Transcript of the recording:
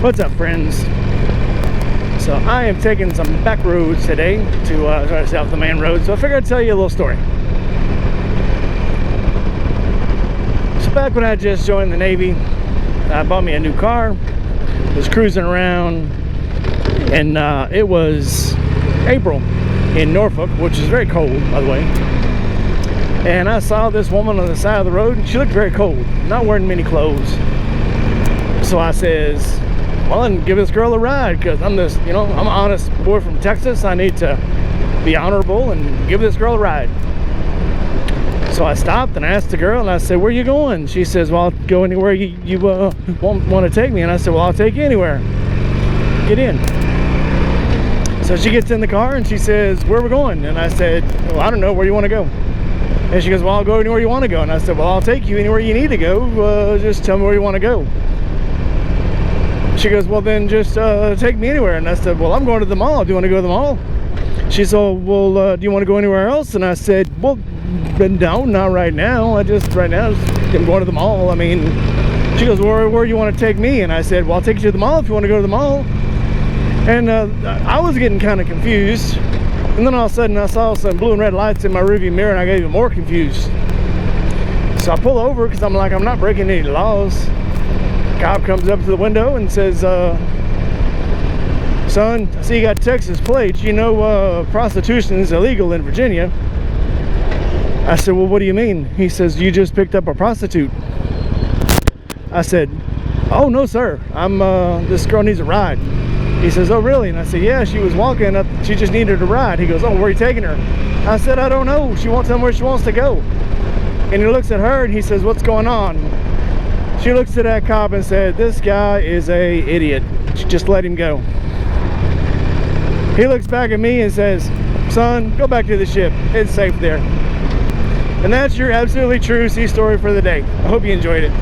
What's up, friends? So I am taking some back roads today to try to stay off the main road. So I figured I'd tell you a little story. So back when I just joined the Navy, I bought me a new car. Was cruising around, and it was April in Norfolk, which is very cold, by the way. And I saw this woman on the side of the road, and she looked very cold, not wearing many clothes. So I says, well, then give this girl a ride, because I'm this, I'm an honest boy from Texas. I need to be honorable and give this girl a ride. So I stopped and I asked the girl, and I said, where are you going? She says, well, I'll go anywhere you want to take me. And I said, well, I'll take you anywhere. Get in. So she gets in the car and she says, where are we going? And I said, well, I don't know, where you want to go? And she goes, well, I'll go anywhere you want to go. And I said, well, I'll take you anywhere you need to go. Just tell me where you want to go. She goes, well, then just take me anywhere. And I said, well, I'm going to the mall. Do you want to go to the mall? She said, well, do you want to go anywhere else? And I said, well, no, not right now. I'm going to the mall. I mean, she goes, where do you want to take me? And I said, well, I'll take you to the mall if you want to go to the mall. And I was getting kind of confused. And then all of a sudden I saw some blue and red lights in my rearview mirror, and I got even more confused. So I pull over because I'm like, I'm not breaking any laws. Cop comes up to the window and says, son, I see you got Texas plates. You know prostitution is illegal in Virginia. I said, well, what do you mean? He says, you just picked up a prostitute. I said, oh, no, sir. This girl needs a ride. He says, oh, really? And I said, yeah, she was walking up. She just needed a ride. He goes, oh, where are you taking her? I said, I don't know. She won't tell me where she wants to go. And he looks at her and he says, what's going on? She looks at that cop and said, this guy is a idiot. Just let him go. He looks back at me and says, son, go back to the ship. It's safe there. And that's your absolutely true sea story for the day. I hope you enjoyed it.